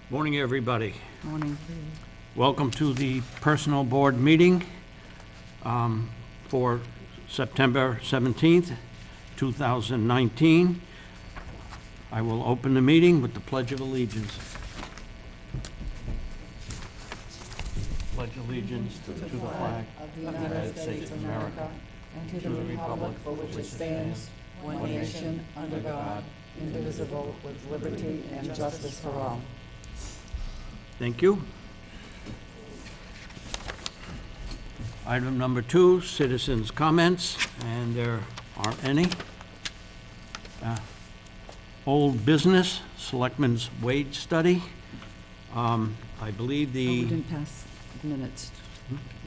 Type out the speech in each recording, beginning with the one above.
Morning, everybody. Morning. Welcome to the Personnel Board meeting for September 17th, 2019. I will open the meeting with the Pledge of Allegiance. Pledge allegiance to the flag Of the United States of America and to the republic for which it stands, one nation, under God, indivisible, with liberty and justice for all. Thank you. Item number 2, citizens' comments, and there aren't any. Old business, selectmen's wage study. I believe We didn't pass minutes.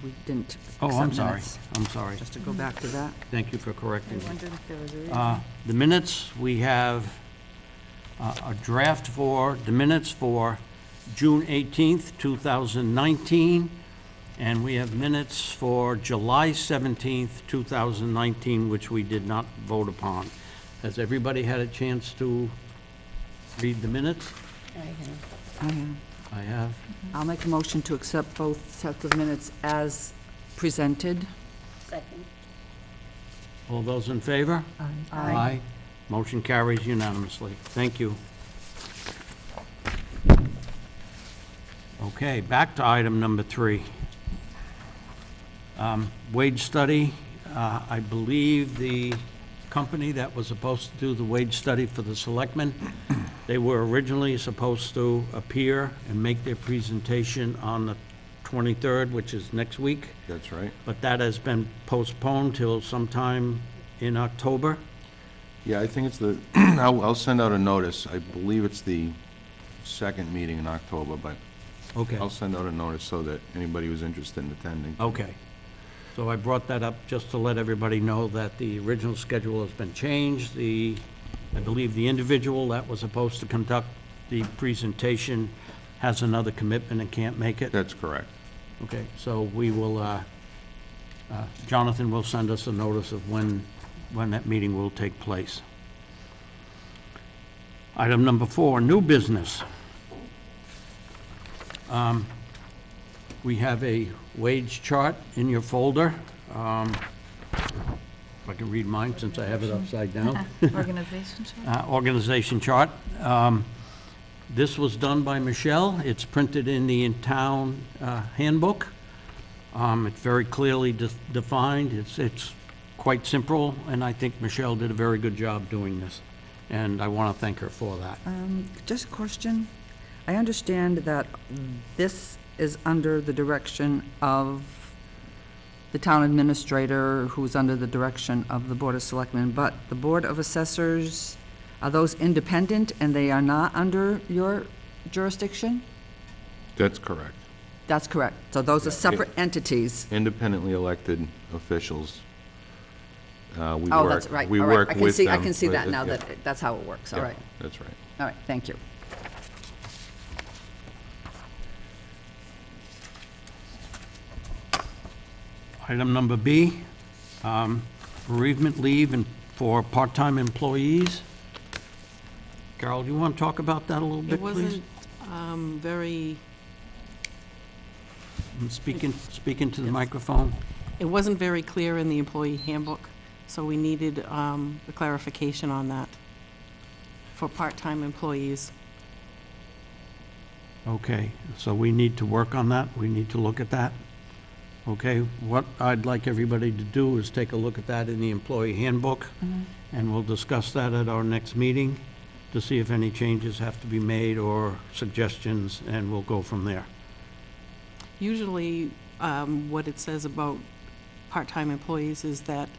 We didn't Oh, I'm accept sorry. minutes. I'm sorry. Just to go back to that. Thank you for correcting me. wondered if there was a reason. The minutes, we have a draft for the minutes for June 18th, 2019, and we have minutes for July 17th, 2019, which we did not vote upon. Has everybody had a chance to read the minutes? I have. I have. I'll make a motion to accept both sets of minutes as presented. Second. All those in favor? Aye. Motion carries unanimously. Thank you. Okay, back to item number 3. Wage study. I believe the company that was supposed to do the wage study for the selectmen, they were originally supposed to appear and make their presentation on the 23rd, which is next week. That's right. But that has been postponed till sometime in October. Yeah, I think it's the, I'll send out a notice. I believe it's the second meeting in October, but Okay. I'll send out a notice so that anybody who's interested in attending. Okay. So I brought that up just to let everybody know that the original schedule has been changed. I believe the individual that was supposed to conduct the presentation has another commitment and can't make it. That's correct. Okay, so we will, Jonathan will send us a notice of when that meeting will take place. Item number 4, new business. We have a wage chart in your folder. If I can read mine since I have it upside down. Organization chart? Organization chart. This was done by Michelle. It's printed in the in-town handbook. It's very clearly defined. It's quite simple, and I think Michelle did a very good job doing this, and I want to thank her for that. Just a question. I understand that this is under the direction of the town administrator, who's under the direction of the Board of Selectmen, but the Board of Assessors, are those independent and they are not under your jurisdiction? That's correct. That's correct. So those are separate entities. Independently elected officials. Oh, that's right. We All right. work with them. I can see that now, Yeah. that's how it works. All Yeah, right. That's right. All right, thank you. Item number B, bereavement leave and for part-time employees. Carol, do you want to talk about that a little bit, It please? wasn't very, Speaking to the microphone. it wasn't very clear in the employee handbook, so we needed a clarification on that for part-time employees. Okay, so we need to work on that. We need to look at that. Okay, what I'd like everybody to do is take a look at that in the employee handbook, and we'll discuss that at our next meeting to see if any changes have to be made or suggestions, and we'll go from there. Usually, what it says about part-time employees is that,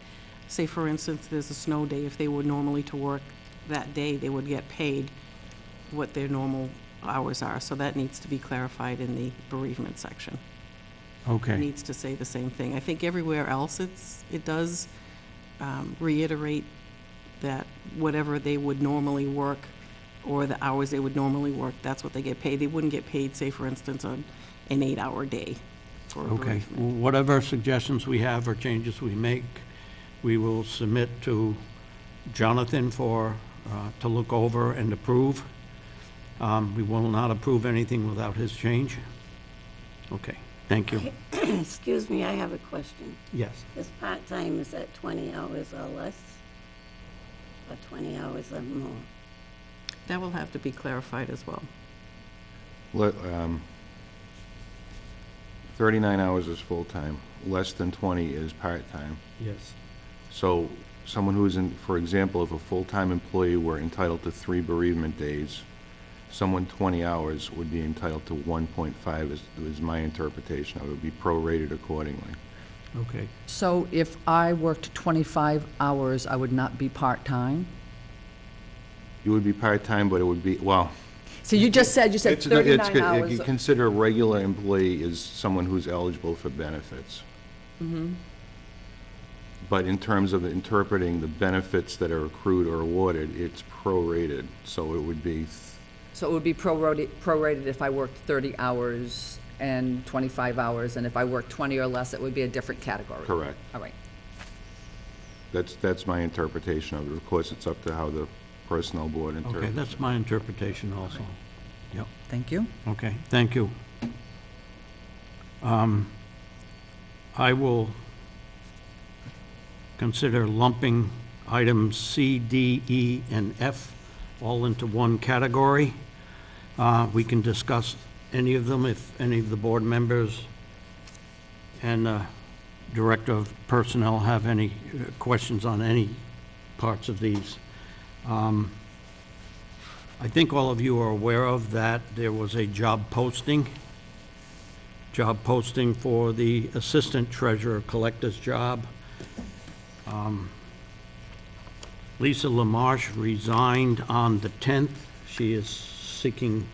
say for instance, there's a snow day, if they were normally to work that day, they would get paid what their normal hours are. So that needs to be clarified in the bereavement section. It Okay, needs to say the same thing. I think everywhere else it does reiterate that whatever they would normally work or the hours they would normally work, that's what they get paid. They wouldn't get paid, say for instance, on an 8-hour day for a okay. bereavement. Whatever suggestions we have or changes we make, we will submit to Jonathan to look over and approve. We will not approve anything without his change. Okay, thank you. Excuse me, I have a question. Yes. Is part-time, is that 20 hours or less? Or 20 hours or more? That will have to be clarified as well. 39 hours is full-time, less than 20 is part-time. Yes. So someone who's in, for example, if a full-time employee were entitled to 3 bereavement days, someone 20 hours would be entitled to 1.5 is my interpretation. It would be prorated accordingly. Okay. So if I worked 25 hours, I would not be part-time? You would be part-time, but it would be, well, So you just said, it's, 39 you hours. consider a regular employee is someone who's eligible for benefits. But in terms of interpreting the benefits that are accrued or awarded, it's prorated, so it would be, So it would be prorated if I worked 30 hours and 25 hours, and if I worked 20 or less, it would be a different category? correct. All right. That's my interpretation of it. Of course, it's up to how the Personnel Board interprets. Okay, that's my interpretation also. Yep, Thank you. okay, thank you. I will consider lumping items C, D, E, and F all into one category. We can discuss any of them if any of the board members and Director of Personnel have any questions on any parts of these. I think all of you are aware of that there was a job posting for the Assistant Treasurer Collector's job. Lisa LaMarche resigned on the 10th. She is seeking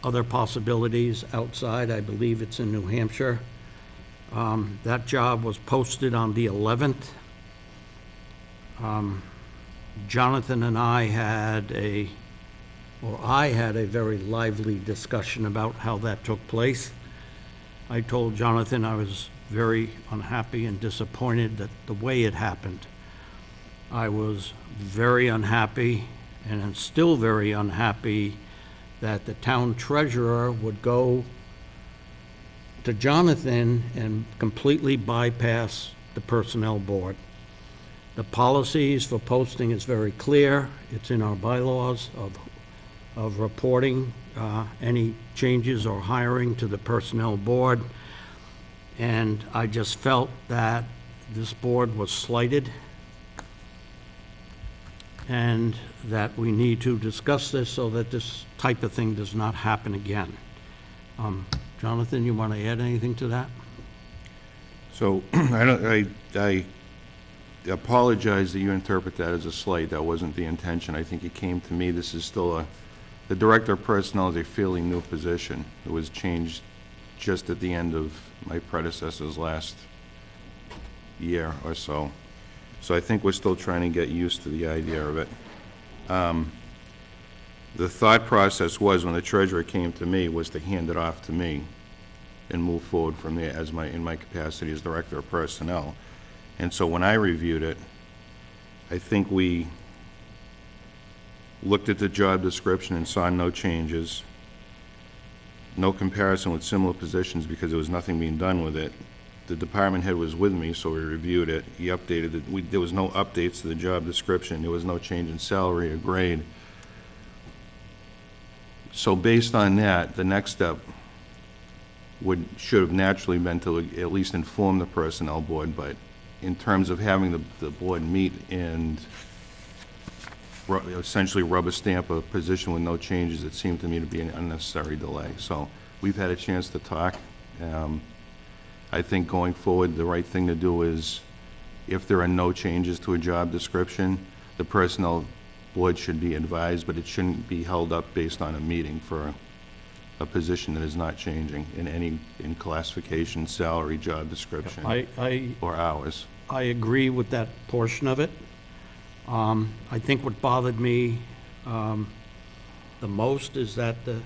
other possibilities outside. I believe it's in New Hampshire. That job was posted on the 11th. Jonathan and I had I had a very lively discussion about how that took place. I told Jonathan I was very unhappy and disappointed that the way it happened. I was very unhappy, and am still very unhappy, that the town treasurer would go to Jonathan and completely bypass the personnel board. The policies for posting is very clear. It's in our bylaws of reporting any changes or hiring to the personnel board. And I just felt that this board was slighted and that we need to discuss this so that this type of thing does not happen again. Jonathan, you want to add anything to that? So, I apologize that you interpret that as a slight. That wasn't the intention. I think it came to me, this is still the Director of Personnel is a fairly new position. It was changed just at the end of my predecessor's last year or so. So I think we're still trying to get used to the idea of it. The thought process was, when the treasurer came to me, was to hand it off to me and move forward from there in my capacity as Director of Personnel. And so when I reviewed it, I think we looked at the job description and saw no changes, no comparison with similar positions because there was nothing being done with it. The department head was with me, so we reviewed it. He updated it. There was no updates to the job description. There was no change in salary or grade. So based on that, the next step should have naturally been to at least inform the personnel board, but in terms of having the board meet and essentially rubber stamp a position with no changes, it seemed to me to be an unnecessary delay. So we've had a chance to talk. I think going forward, the right thing to do is, if there are no changes to a job description, the personnel board should be advised, but it shouldn't be held up based on a meeting for a position that is not changing in classification, salary, job description, or hours. I agree with that portion of it. I think what bothered me the most is that the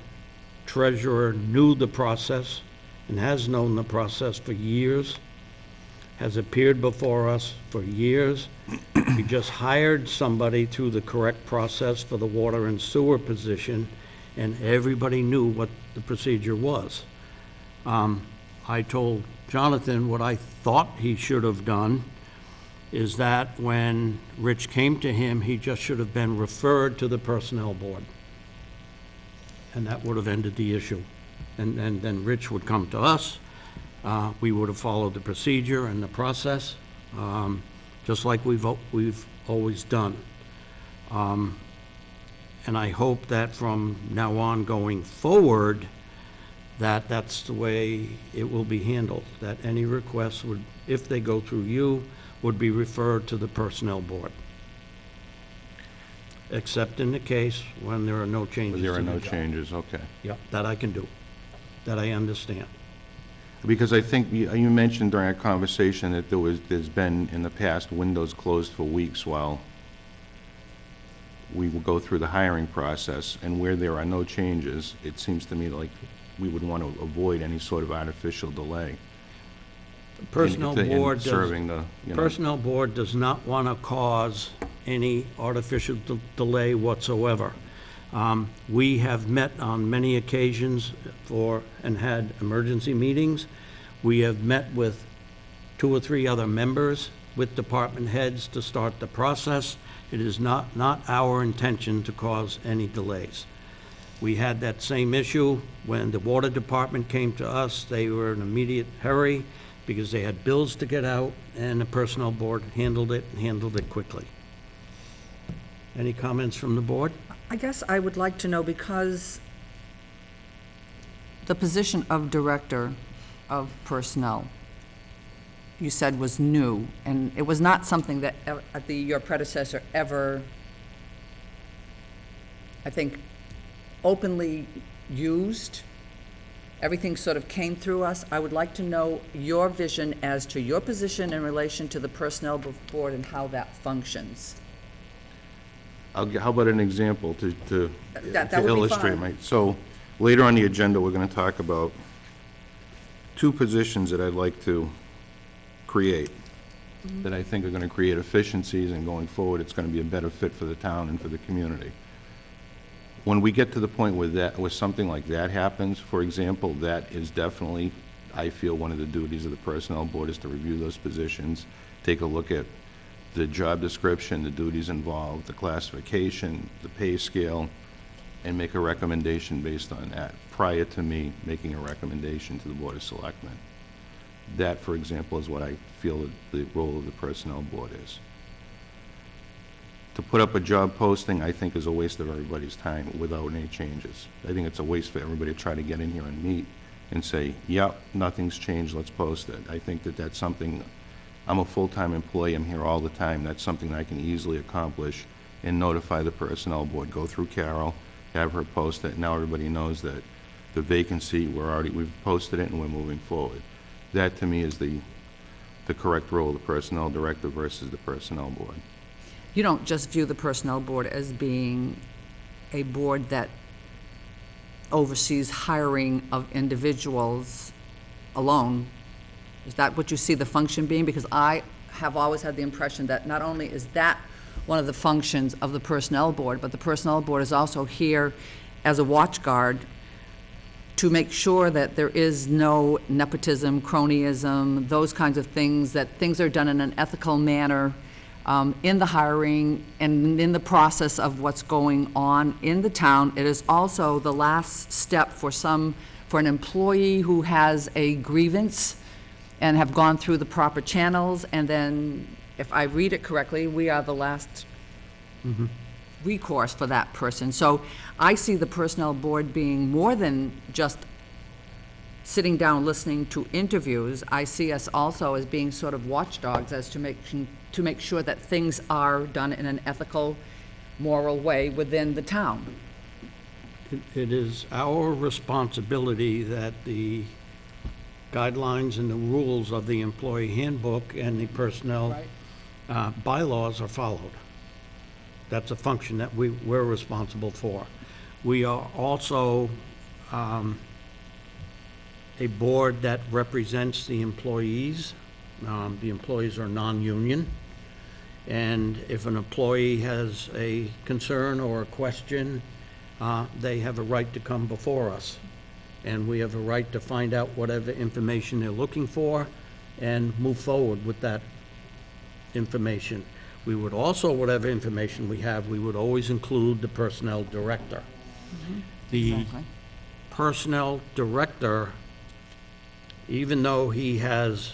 treasurer knew the process and has known the process for years. has appeared before us for years. We just hired somebody through the correct process for the water and sewer position, and everybody knew what the procedure was. I told Jonathan what I thought he should have done is that when Rich came to him, he just should have been referred to the Personnel Board. And that would have ended the issue. And then Rich would come to us. We would have followed the procedure and the process, just like we've always done. And I hope that from now on going forward, that's the way it will be handled, that any requests would, if they go through you, would be referred to the Personnel Board. Except in the case when there are no changes. There are to the no job. changes, okay. Yep, that I can do, that I understand. Because I think you mentioned during our conversation that there's been, in the past, windows closed for weeks while we will go through the hiring process, and where there are no changes, it seems to me like we would want to avoid any sort of artificial delay. The Personnel Board does, serving the, you know. Personnel Board does not want to cause any artificial delay whatsoever. We have met on many occasions and had emergency meetings. We have met with 2 or 3 other members with department heads to start the process. It is not our intention to cause any delays. We had that same issue when the water department came to us. They were in immediate hurry because they had bills to get out, and the Personnel Board handled it quickly. Any comments from the board? I guess I would like to know, because the position of Director of Personnel, you said was new, and it was not something that your predecessor ever, I think, openly used. Everything sort of came through us. I would like to know your vision as to your position in relation to the Personnel Board and how that functions. How about an example to That would be illustrate fine. So later on the agenda, we're going to talk about 2 positions that I'd like to create, that I think are going to create efficiencies, and going forward, it's going to be a better fit for the town and for the community. When we get to the point where something like that happens, for example, that is definitely, I feel, one of the duties of the Personnel Board is to review those positions, take a look at the job description, the duties involved, the classification, the pay scale, and make a recommendation based on that, prior to me making a recommendation to the Board of Selectmen. That, for example, is what I feel the role of the Personnel Board is. To put up a job posting, I think, is a waste of everybody's time without any changes. I think it's a waste for everybody to try to get in here and meet and say, yep, nothing's changed, let's post it. I think that that's something, I'm a full-time employee, I'm here all the time, that's something I can easily accomplish and notify the Personnel Board, go through Carol, have her post it, now everybody knows that the vacancy, we've posted it and we're moving forward. That, to me, is the correct role of the Personnel Director versus the Personnel Board. You don't just view the Personnel Board as being a board that oversees hiring of individuals alone. Is that what you see the function being? Because I have always had the impression that not only is that one of the functions of the Personnel Board, but the Personnel Board is also here as a watchguard to make sure that there is no nepotism, cronyism, those kinds of things, that things are done in an ethical manner in the hiring and in the process of what's going on in the town. It is also the last step for an employee who has a grievance and have gone through the proper channels, and then, if I read it correctly, we are the last recourse for that person. So I see the Personnel Board being more than just sitting down listening to interviews. I see us also as being sort of watchdogs as to make sure that things are done in an ethical, moral way within the town. It is our responsibility that the guidelines and the rules of the employee handbook and the personnel bylaws are followed. That's a function that we're responsible for. We are also a board that represents the employees The employees are non-union. And if an employee has a concern or a question, they have a right to come before us. And we have a right to find out whatever information they're looking for and move forward with that information. We would also, whatever information we have, we would always include the personnel director. The Exactly. personnel director, even though he has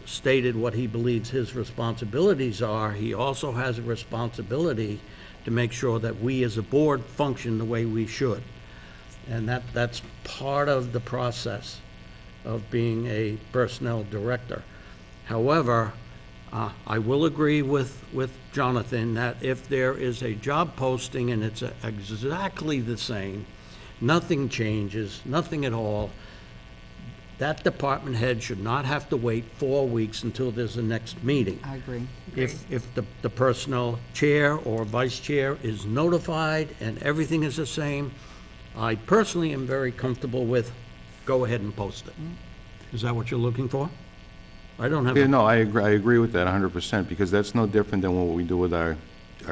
stated what he believes his responsibilities are, he also has a responsibility to make sure that we as a board function the way we should. And that's part of the process of being a personnel director. However, I will agree with Jonathan that if there is a job posting and it's exactly the same, nothing changes, nothing at all, that department head should not have to wait 4 weeks until there's a next meeting. I agree. If the personnel chair or vice chair is notified and everything is the same, I personally am very comfortable with, go ahead and post it. Is that what you're looking for? I don't have. Yeah, no, I agree with that 100%, because that's no different than what we do with our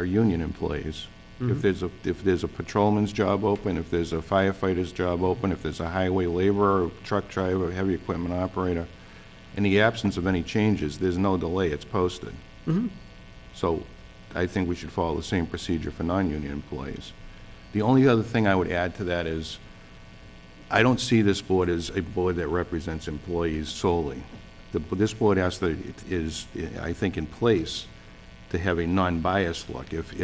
union employees. If there's a patrolman's job open, if there's a firefighter's job open, if there's a highway laborer, truck driver, heavy equipment operator, in the absence of any changes, there's no delay, it's posted. So I think we should follow the same procedure for non-union employees. The only other thing I would add to that is, I don't see this board as a board that represents employees solely. This board is, I think, in place to have a non-biased look. If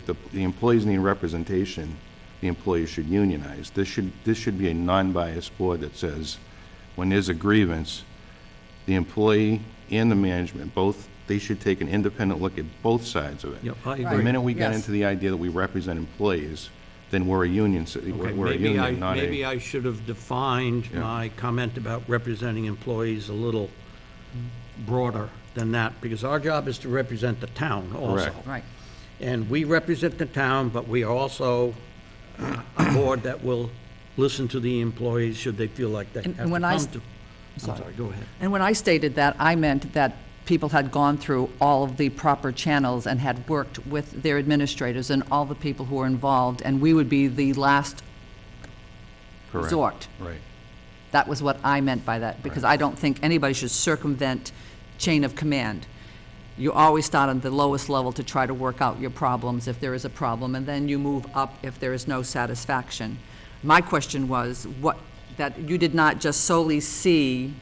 the employees need representation, the employees should unionize. This should be a non-biased board that says, when there's a grievance, the employee and the management, both, they should take an independent look at both sides of it. Yep, I The agree. minute we get Yes. into the idea that we represent employees, then we're a union, Okay, we're a union, not maybe a... I should have defined Yeah. my comment about representing employees a little broader than that, because our job is to represent the town also. Correct. Right. And we represent the town, but we are also a board that will listen to the employees should they feel like they And have to when come I to. I'm sorry, go ahead. And when I stated that, I meant that people had gone through all of the proper channels and had worked with their administrators and all the people who were involved, and we would be the last Correct. resort. Right. That was what I meant by that, because I don't think anybody should circumvent chain of command. You always start on the lowest level to try to work out your problems if there is a problem, and then you move up if there is no satisfaction. My question was, that you did not just solely see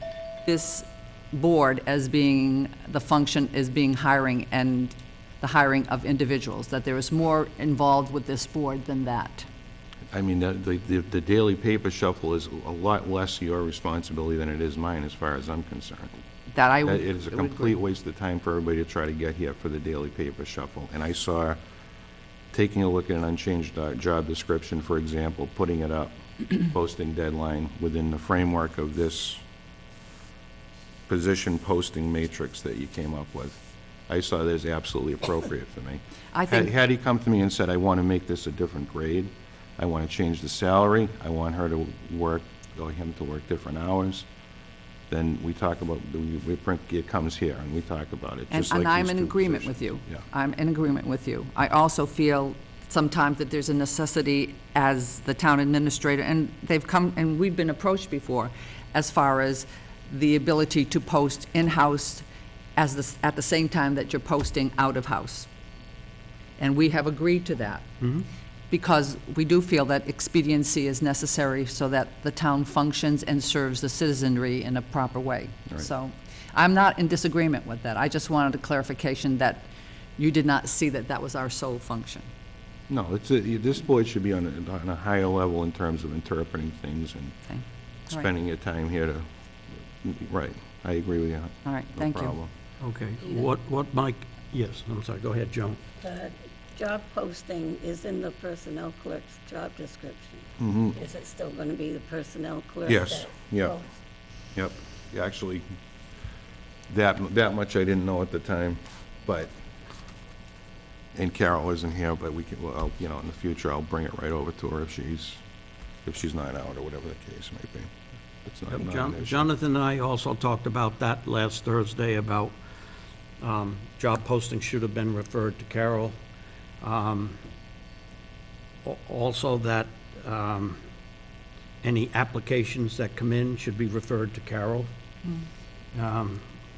this board as being, the function as being hiring and the hiring of individuals, that there is more involved with this board than that. I mean, the daily paper shuffle is a lot less your responsibility than it is mine, as far as I'm concerned. That I It would. is a I would agree. complete waste of time for everybody to try to get here for the daily paper shuffle. And I saw, taking a look at an unchanged job description, for example, putting it up, posting deadline within the framework of this position posting matrix that you came up with, I saw that as absolutely appropriate for me. I think- Had he come to me and said, I want to make this a different grade, I want to change the salary, I want her to work, or him to work different hours, then we talk about, it comes here, and we talk about it, just like And I'm these in two agreement with positions. you. Yeah. I'm in agreement with you. I also feel sometimes that there's a necessity as the town administrator, and they've come, and we've been approached before, as far as the ability to post in-house at the same time that you're posting out-of-house. And we have agreed to that. Because we do feel that expediency is necessary so that the town functions and serves the citizenry in a proper way. Right. So I'm not in disagreement with that. I just wanted a clarification that you did not see that that was our sole function. No, this board should be on a higher level in terms of interpreting things and Okay? All right. spending your time here to, right, I agree with you. All right, No thank you. problem. Okay, what Mike, yes, I'm sorry, go ahead, Joan. The job posting is in the personnel clerk's job description. Is it still going to be the personnel clerk? Yes, that yeah. posts? Yep, actually, that much I didn't know at the time, but, and Carol isn't here, but we can, well, you know, in the future, I'll bring it right over to her if she's not out, or whatever the case may be. It's not an issue. Jonathan and I also talked about that last Thursday, about job posting should have been referred to Carol. Also that any applications that come in should be referred to Carol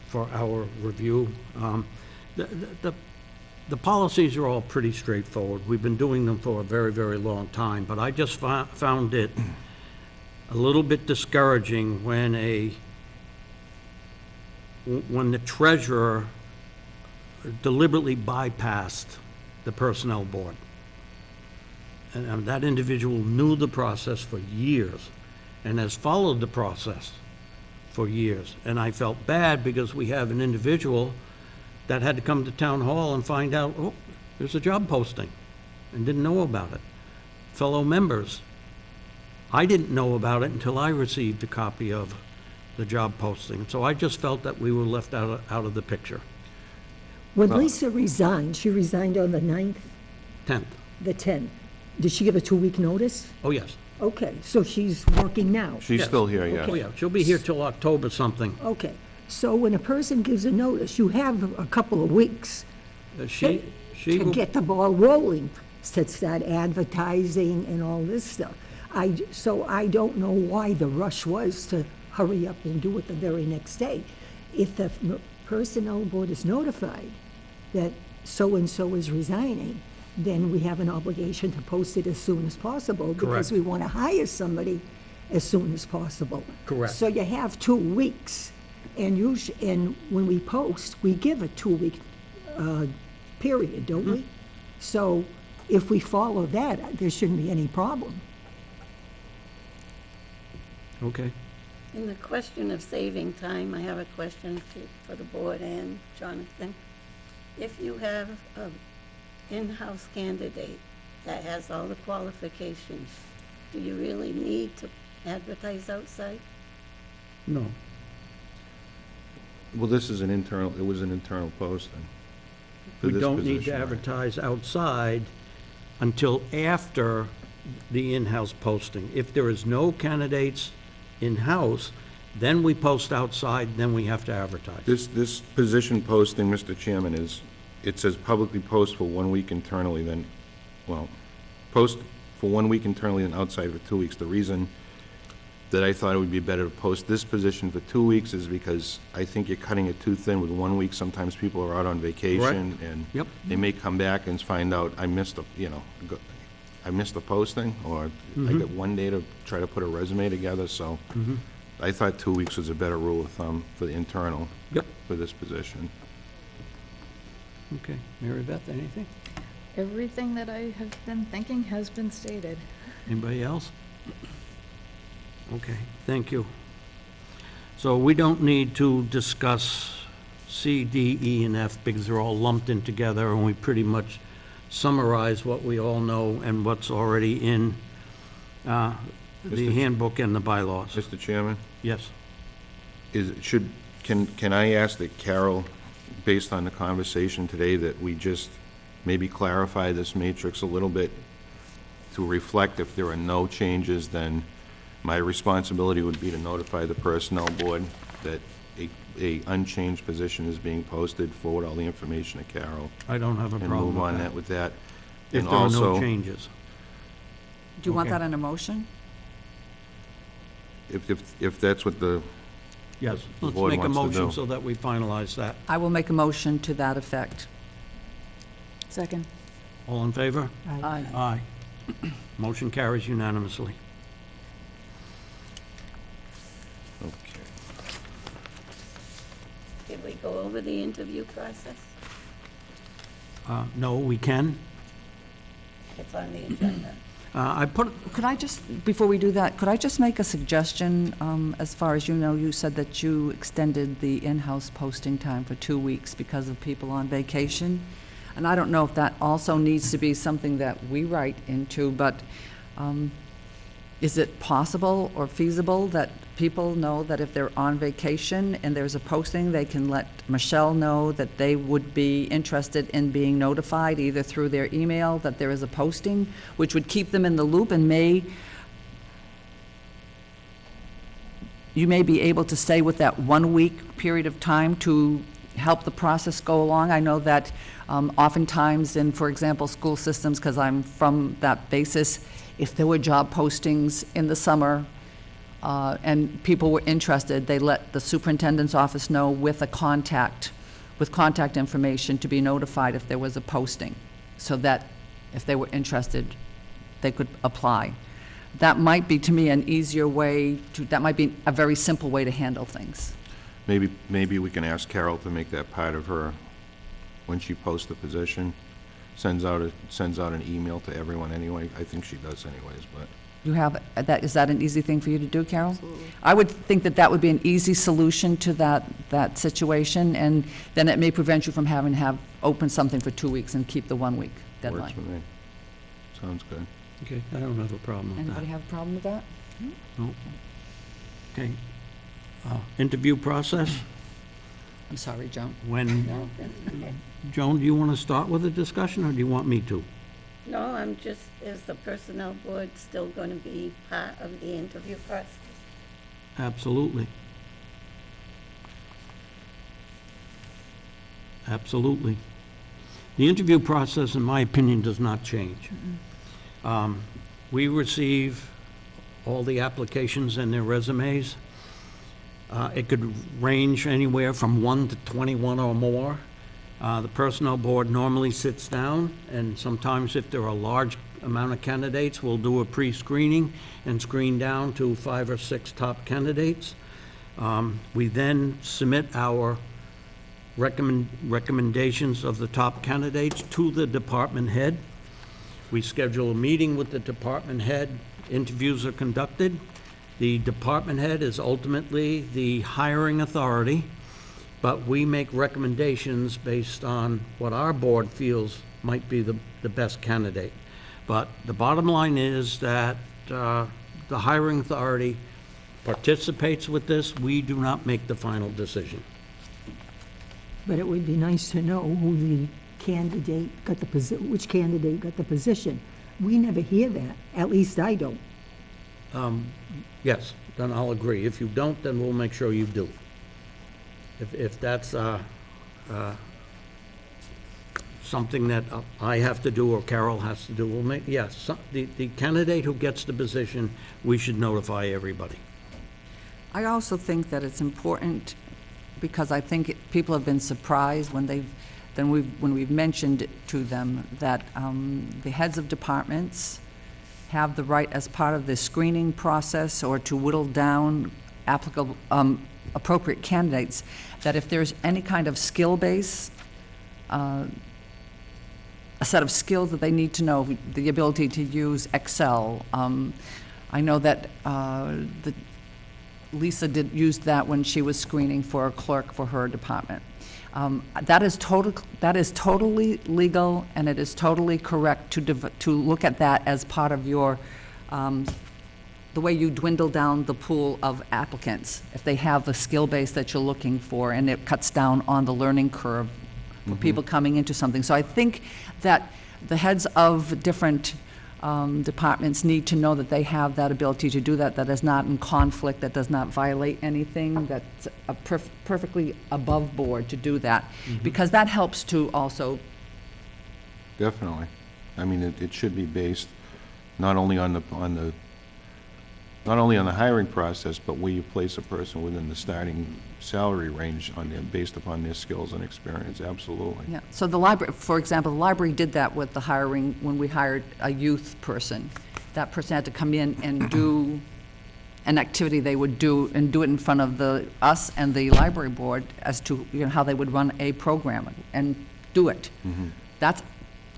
for our review. The policies are all pretty straightforward. We've been doing them for a very, very long time, but I just found it a little bit discouraging when the treasurer deliberately bypassed the personnel board. And that individual knew the process for years and has followed the process for years. And I felt bad because we have an individual that had to come to town hall and find out, oh, there's a job posting, and didn't know about it. Fellow members, I didn't know about it until I received a copy of the job posting. So I just felt that we were left out of the picture. When Lisa resigned, she resigned on the 9th, 10th. the 10th. Did she give a 2-week notice? Oh, yes. Okay, so she's working now. She's still here, yeah. Oh, yeah. She'll be here till October something. Okay, so when a person gives a notice, you have a couple of weeks She to will, get the ball rolling, to start advertising and all this stuff. So I don't know why the rush was to hurry up and do it the very next day. If the personnel board is notified that so-and-so is resigning, then we have an obligation to post it as soon as possible. Because Correct. we want to hire somebody as soon as possible. Correct. So you have 2 weeks, and and when we post, we give a 2-week period, don't we? So if we follow that, there shouldn't be any problem. okay. In the question of saving time, I have a question for the board and Jonathan. If you have an in-house candidate that has all the qualifications, do you really need to advertise outside? No. Well, this is it was an internal posting. for We this don't need to position, right? advertise outside until after the in-house posting. If there is no candidates in-house, then we post outside, then we have to advertise. This position posting, Mr. Chairman, it says publicly post for 1 week internally, then, post for 1 week internally and outside for 2 weeks. The reason that I thought it would be better to post this position for 2 weeks is because I think you're cutting it too thin with 1 week. Sometimes people are out on vacation, and Yep. they may come back and find out, I missed a posting, or I got 1 day to try to put a resume together, so I thought 2 weeks was a better rule of thumb for the internal Yep. for this position. Okay. Mary Beth, anything? Everything that I have been thinking has been stated. Anybody else? Okay, thank you. So we don't need to discuss C, D, E, and F because they're all lumped in together, and we pretty much summarize what we all know and what's already in the Mr. handbook and the bylaws. Mr. Chairman, Yes. can I ask that Carol, based on the conversation today, that we just maybe clarify this matrix a little bit to reflect if there are no changes, then my responsibility would be to notify the personnel board that a unchanged position is being posted, forward all the information to Carol, I don't have a and problem move on with that that. with that. If And there are no also, changes. Do you want Okay. that in a motion? if that's what the, Yes, the let's board make a wants to motion do. so that we finalize that. I will make a motion to that effect. Second. All in favor? Aye. Aye. Motion carries unanimously. okay. Did we go over the interview process? No, we can. It's on the agenda. I put, Could I just, before we do that, could I just make a suggestion? As far as you know, you said that you extended the in-house posting time for 2 weeks because of people on vacation. And I don't know if that also needs to be something that we write into, but is it possible or feasible that people know that if they're on vacation and there's a posting, they can let Michelle know that they would be interested in being notified either through their email that there is a posting, which would keep them in the loop and may you may be able to stay with that 1-week period of time to help the process go along. I know that oftentimes in, for example, school systems, because I'm from that basis, if there were job postings in the summer and people were interested, they let the superintendent's office know with contact information to be notified if there was a posting, so that if they were interested, they could apply. That might be, to me, an easier way that might be a very simple way to handle things. Maybe we can ask Carol to make that part of her, when she posts the position, sends out an email to everyone anyway. I think she does anyways, but. You have, is that an easy thing for you to do, Carol? Absolutely. I would think that would be an easy solution to that situation, and then it may prevent you from having to open something for 2 weeks and keep the 1-week deadline. Works with me. Sounds good. Okay, I don't have a problem with Anybody that. have a problem with that? No. Okay. Interview process, I'm sorry, Joan. when, No, that's okay. Joan, do you want to start with a discussion, or do you want me to? No, I'm just, is the personnel board still going to be part of the interview process? Absolutely. Absolutely. The interview process, in my opinion, does not change. We receive all the applications and their resumes. It could range anywhere from 1 to 21 or more. The personnel board normally sits down, and sometimes if there are a large amount of candidates, we'll do a pre-screening and screen down to 5 or 6 top candidates. We then submit our recommendations of the top candidates to the department head. We schedule a meeting with the department head. Interviews are conducted. The department head is ultimately the hiring authority, but we make recommendations based on what our board feels might be the best candidate. But the bottom line is that the hiring authority participates with this. We do not make the final decision. But it would be nice to know who the candidate got which candidate got the position. We never hear that, at least I don't. Yes, then I'll agree. If you don't, then we'll make sure you do. If that's something that I have to do or Carol has to do, we'll make, yes, the candidate who gets the position, we should notify everybody. I also think that it's important, because I think people have been surprised when we've mentioned it to them that the heads of departments have the right, as part of the screening process or to whittle down applicable, appropriate candidates, that if there's any kind of skill base, a set of skills that they need to know, the ability to use Excel. I know that Lisa did use that when she was screening for a clerk for her department. That is totally legal, and it is totally correct to look at that as part of your, the way you dwindle down the pool of applicants, if they have the skill base that you're looking for, and it cuts down on the learning curve for people coming into something. So I think that the heads of different departments need to know that they have that ability to do that, that is not in conflict, that does not violate anything, that's perfectly above board to do that, because that helps to also. Definitely. I mean, it should be based not only on the hiring process, but where you place a person within the starting salary range based upon their skills and experience. Absolutely. Yeah, so the library, for example, the library did that with the hiring, when we hired a youth person. That person had to come in and do an activity they would do, and do it in front of us and the library board as to, how they would run a program and do it. That's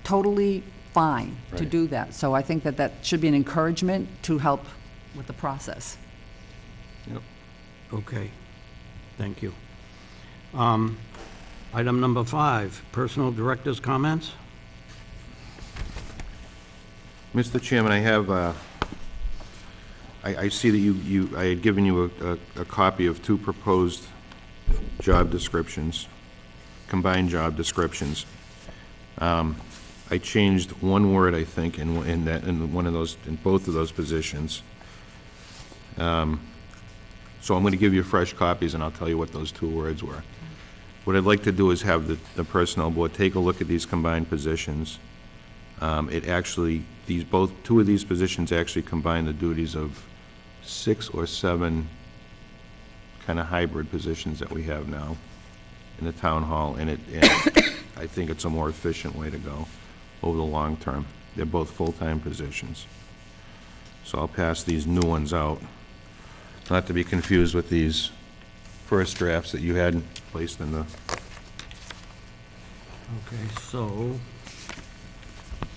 totally fine to Right. do that. So I think that should be an encouragement to help with the process. Yep. Okay, thank you. Item number 5, personal director's comments. Mr. Chairman, I have, I see that I had given you a copy of 2 proposed job descriptions, combined job descriptions. I changed one word, I think, in both of those positions. So I'm going to give you fresh copies, and I'll tell you what those two words were. What I'd like to do is have the Personnel Board take a look at these combined positions. It actually, two of these positions actually combine the duties of 6 or 7 kind of hybrid positions that we have now in the town hall, and I think it's a more efficient way to go over the long term. They're both full-time positions. So I'll pass these new ones out, not to be confused with these first drafts that you had placed in the, Okay, so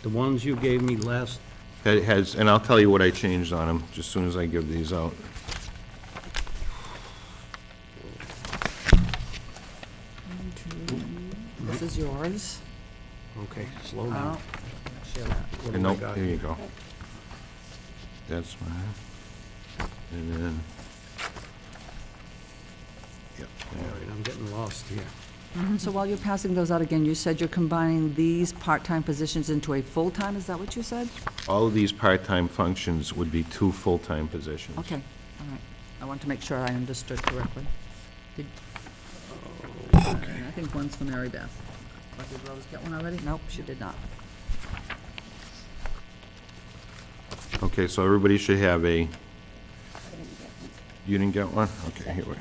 the ones you gave me last, it has, and I'll tell you what I changed on them, just as soon as I give these out. This is yours. okay, slow Oh, down. share that. What And do I nope, got here you go. That's mine. And then, yep. All right, I'm getting lost here. So while you're passing those out again, you said you're combining these part-time positions into a full-time, is that what you said? All of these part-time functions would be 2 full-time positions. Okay, all right. I want to make sure I understood correctly. Did- I think one's for Mary Beth. Did Rose get one already? Nope, she did not. Okay, so everybody should have a, I didn't get one. you didn't get one? Okay, here we,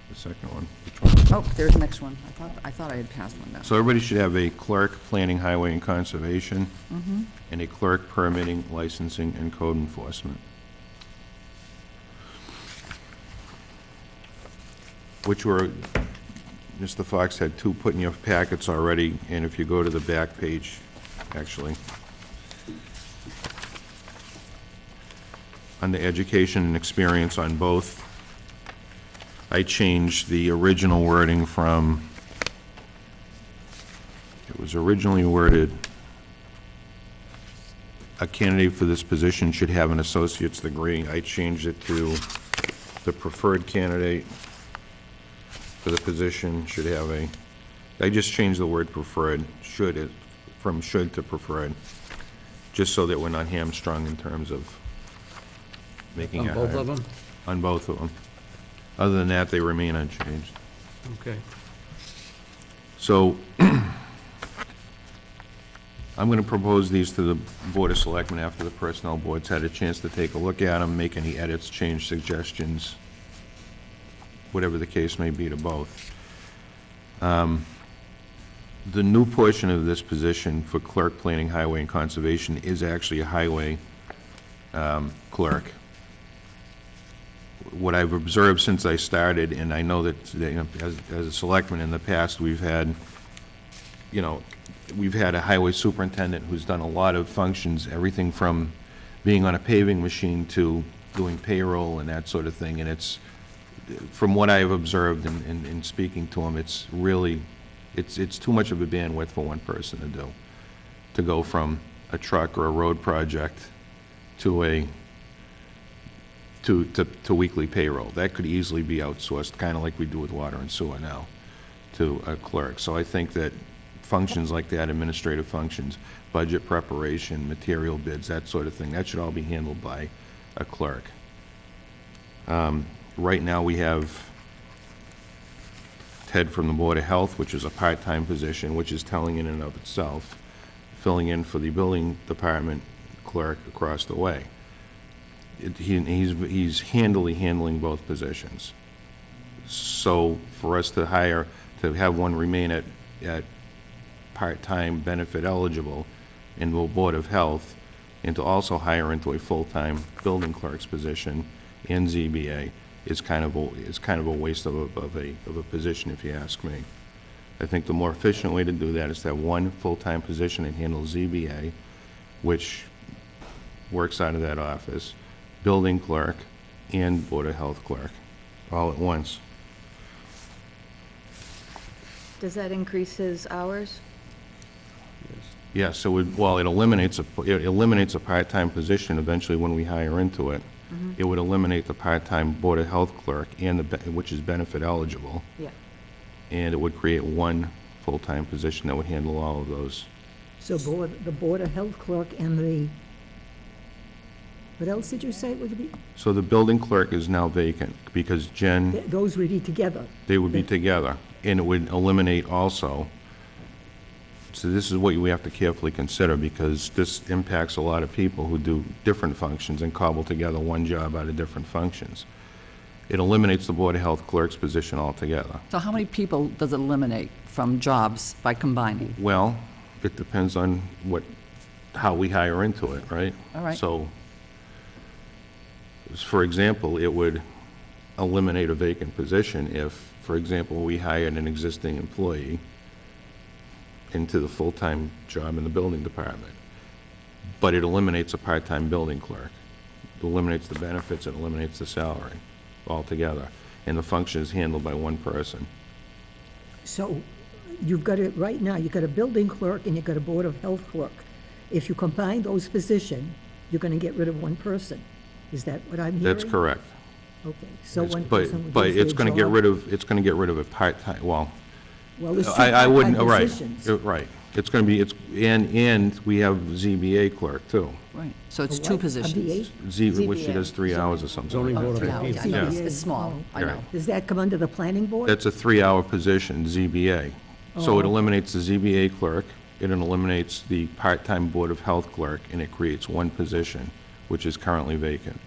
the second one. Which one? Oh, there's the next one. I thought I had passed one down. So everybody should have a clerk, planning, highway, and conservation, and a clerk, permitting, licensing, and code enforcement. Which were, Mr. Fox had 2 put in your packets already, and if you go to the back page, actually, under education and experience on both, I changed the original wording from, it was originally worded, a candidate for this position should have an associate's degree. I changed it to the preferred candidate for the position should have a, I just changed the word preferred, from should to preferred, just so that we're not hamstrung in terms of making On a both hire. of them? On both of them. Other than that, they remain unchanged. Okay. So, I'm going to propose these to the Board of Selectmen after the Personnel Board's had a chance to take a look at them, make any edits, change suggestions, whatever the case may be to both. The new portion of this position for clerk, planning, highway, and conservation is actually a highway clerk. What I've observed since I started, and I know that, you know, as a selectman in the past, we've had a highway superintendent who's done a lot of functions, everything from being on a paving machine to doing payroll and that sort of thing, and it's, from what I've observed in speaking to him, it's really, it's too much of a bandwidth for one person to do, to go from a truck or a road project to to weekly payroll. That could easily be outsourced, kind of like we do with water and sewer now, to a clerk. So I think that functions like that, administrative functions, budget preparation, material bids, that sort of thing, that should all be handled by a clerk. Right now, we have Ted from the Board of Health, which is a part-time position, which is telling in and of itself, filling in for the building department clerk across the way. He's handily handling both positions. So for us to hire, to have one remain at part-time benefit eligible in the Board of Health, and to also hire into a full-time building clerk's position in ZBA is kind of a waste of a position, if you ask me. I think the more efficient way to do that is to have one full-time position and handle ZBA, which works out of that office, building clerk, and Board of Health clerk, all at once. Does that increase his hours? Yes, so it eliminates a part-time position eventually when we hire into it. It would eliminate the part-time Board of Health clerk, which is benefit eligible, Yeah. and it would create one full-time position that would handle all of those. So the Board of Health clerk and the What else did you say would be, So the building clerk is now vacant because Jen, those would be together? they would be together, and it would eliminate also, so this is what we have to carefully consider, because this impacts a lot of people who do different functions and cobble together one job out of different functions. It eliminates the Board of Health clerk's position altogether. So how many people does it eliminate from jobs by combining? Well, it depends on how we hire into it, right? All right. So, for example, it would eliminate a vacant position if, for example, we hired an existing employee into the full-time job in the building department. But it eliminates a part-time building clerk. It eliminates the benefits, it eliminates the salary altogether. And the function is handled by one person. So you've got it, right now, you've got a building clerk and you've got a Board of Health clerk. If you combine those positions, you're going to get rid of one person. Is that what I'm hearing? That's correct. Okay, so one But, person would but lose it's their gonna get job? rid of, it's gonna get rid of a part-time, well, Well, there's two I wouldn't, part-time right, positions. right. It's gonna be, and we have ZBA clerk too. Right, so it's A two what? A positions. VA? Which she does 3 hours or something. Zoning like board that. of 3 hours, I appeals. know, Yeah. it's small, I know. Does that come under the planning board? That's a 3-hour position, ZBA. So it Oh. eliminates the ZBA clerk, it eliminates the part-time Board of Health clerk, and it creates one position, which is currently vacant.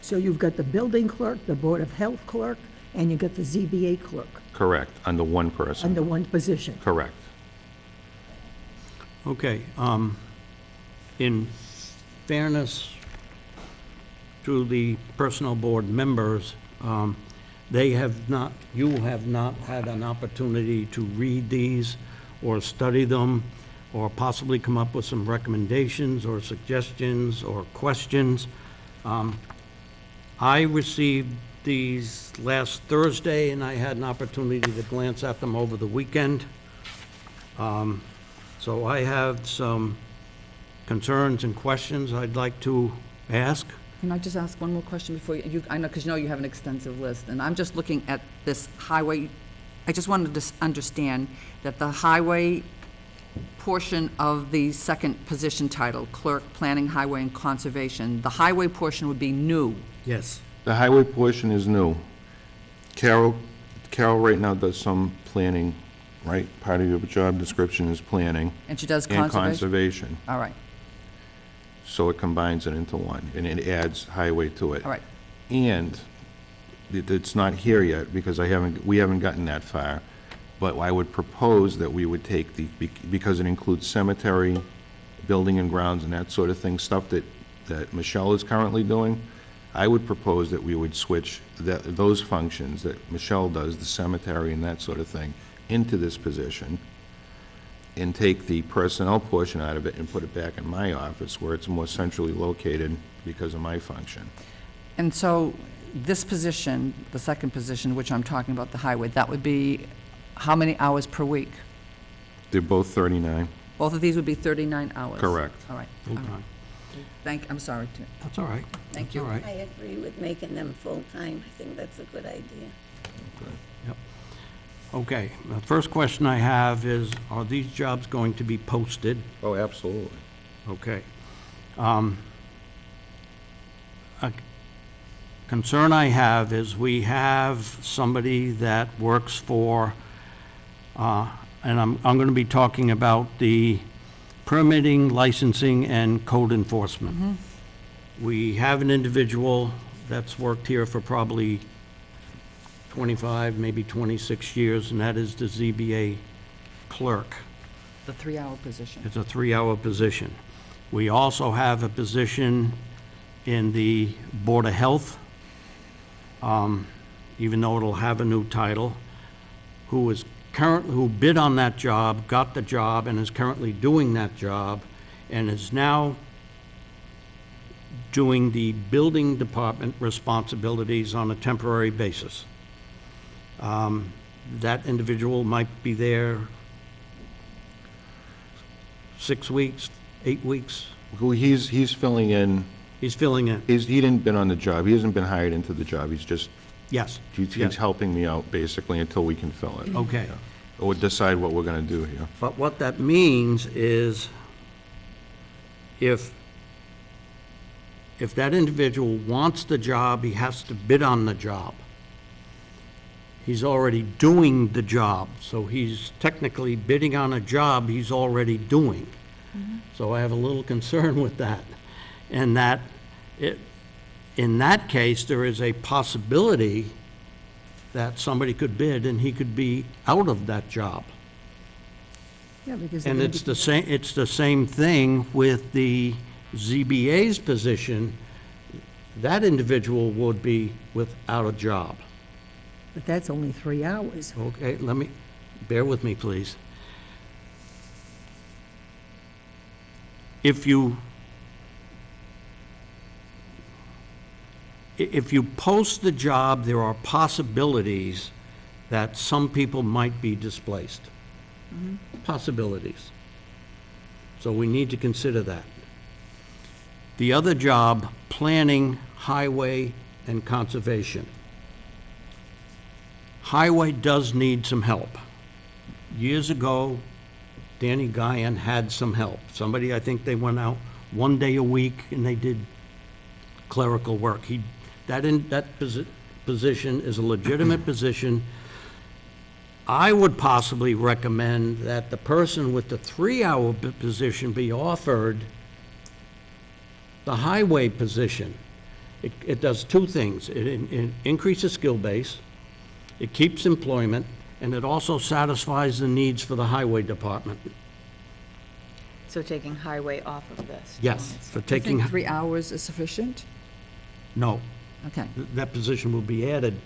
So you've got the building clerk, the Board of Health clerk, and you've got the ZBA clerk Correct, under one person. under one position. Correct. Okay, in fairness to the personnel board members, they have not, you have not had an opportunity to read these or study them or possibly come up with some recommendations or suggestions or questions. I received these last Thursday, and I had an opportunity to glance at them over the weekend. So I have some concerns and questions I'd like to ask. Can I just ask one more question before I know, because you know you have an extensive list, and I'm just looking at this highway, I just wanted to understand that the highway portion of the second position title, clerk, planning, highway, and conservation, the highway portion would be new. Yes. The highway portion is new. Carol right now does some planning, right? Part of your job description is planning And she does and conservation? conservation. All right, So it combines it into one, and it adds highway to it. all right. And it's not here yet, because we haven't gotten that far, but I would propose that we would take because it includes cemetery, building and grounds, and that sort of thing, stuff that Michelle is currently doing. I would propose that we would switch those functions that Michelle does, the cemetery and that sort of thing, into this position, and take the personnel portion out of it and put it back in my office, where it's more centrally located because of my function. And so this position, the second position, which I'm talking about, the highway, that would be how many hours per week? They're both 39. Both of these would be 39 hours? Correct. All right. All right. Full-time. I'm sorry. That's all right. Thank That's you. all right. I agree with making them full-time. I think that's a good idea. Yep. Okay, the first question I have is, are these jobs going to be posted? Oh, absolutely. Okay. A concern I have is we have somebody that works for, and I'm going to be talking about the permitting, licensing, and code enforcement. We have an individual that's worked here for probably 25, maybe 26 years, and that is the ZBA clerk. The 3-hour position. It's a 3-hour position. We also have a position in the Board of Health, even though it'll have a new title, who bid on that job, got the job, and is currently doing that job, and is now doing the building department responsibilities on a temporary basis. That individual might be there 6 weeks, 8 weeks. Who he's filling in, He's filling in. he didn't been on the job, he hasn't been hired into the job, he's just, Yes. he's Yes. helping me out basically until we can fill it. Okay. Or decide what we're gonna do here. But what that means is if if that individual wants the job, he has to bid on the job. He's already doing the job, so he's technically bidding on a job he's already doing. So I have a little concern with that. And that, in that case, there is a possibility that somebody could bid and he could be out of that job. Yeah, because. And it's the same thing with the ZBA's position. That individual would be without a job. But that's only 3 hours. Okay, bear with me, please. If you post the job, there are possibilities that some people might be displaced. Possibilities. So we need to consider that. The other job, planning, highway, and conservation. Highway does need some help. Years ago, Danny Guyan had some help. Somebody, I think they went out 1 day a week and they did clerical work. That position is a legitimate position. I would possibly recommend that the person with the 3-hour position be offered the highway position. It does two things. It increases skill base, it keeps employment, and it also satisfies the needs for the highway department. So taking highway off of this? Yes, for You taking, think 3 hours is sufficient? no, Okay. that position will be added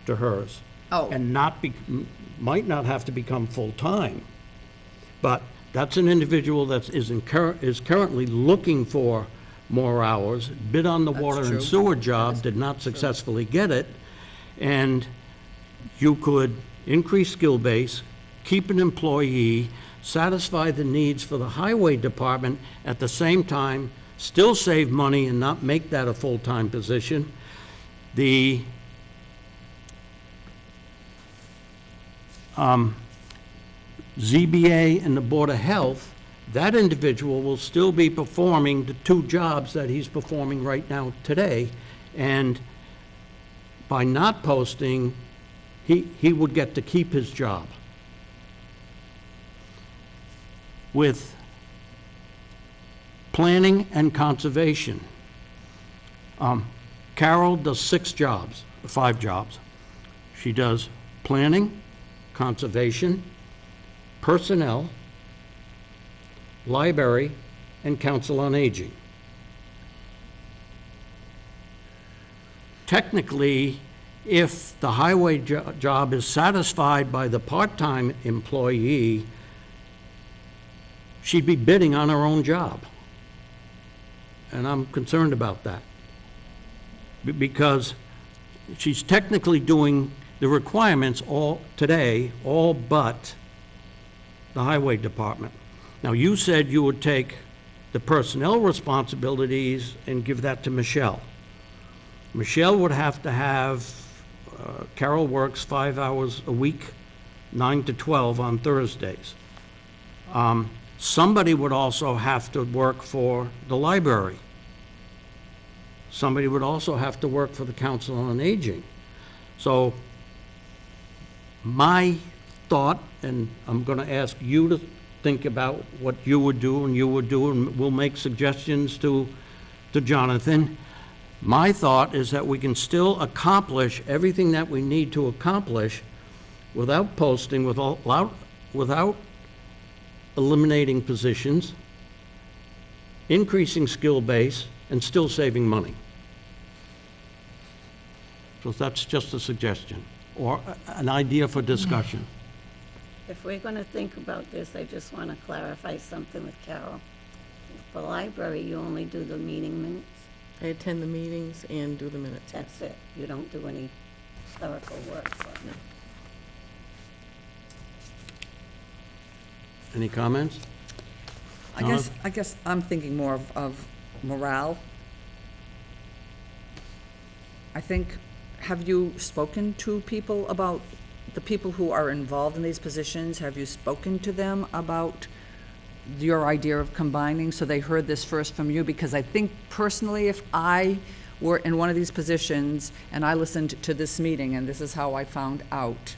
to hers. Oh. And might not have to become full-time. But that's an individual that is currently looking for more hours, bid on the water true. and sewer job, did not successfully get it, and you could increase skill base, keep an employee, satisfy the needs for the highway department, at the same time, still save money and not make that a full-time position. The ZBA and the Board of Health, that individual will still be performing the 2 jobs that he's performing right now today, and by not posting, he would get to keep his job. With planning and conservation, Carol does 5 jobs. She does planning, conservation, personnel, library, and council on aging. Technically, if the highway job is satisfied by the part-time employee, she'd be bidding on her own job. And I'm concerned about that. Because she's technically doing the requirements all but the highway department. Now, you said you would take the personnel responsibilities and give that to Michelle. Michelle would have to have, Carol works 5 hours a week, 9 to 12 on Thursdays. Somebody would also have to work for the library. Somebody would also have to work for the Council on Aging. So my thought, and I'm going to ask you to think about what you would do, and we'll make suggestions to Jonathan. My thought is that we can still accomplish everything that we need to accomplish without posting, without eliminating positions, increasing skill base, and still saving money. So that's just a suggestion, or an idea for discussion. If we're going to think about this, I just want to clarify something with Carol. For library, you only do the meeting minutes. I attend the meetings and do the minutes. That's it. You don't do any clerical work for them. Any comments? I guess I'm thinking more of morale. I think, have you spoken to people about the people who are involved in these positions? Have you spoken to them about your idea of combining, so they heard this first from you, because I think personally, if I were in one of these positions and I listened to this meeting, and this is how I found out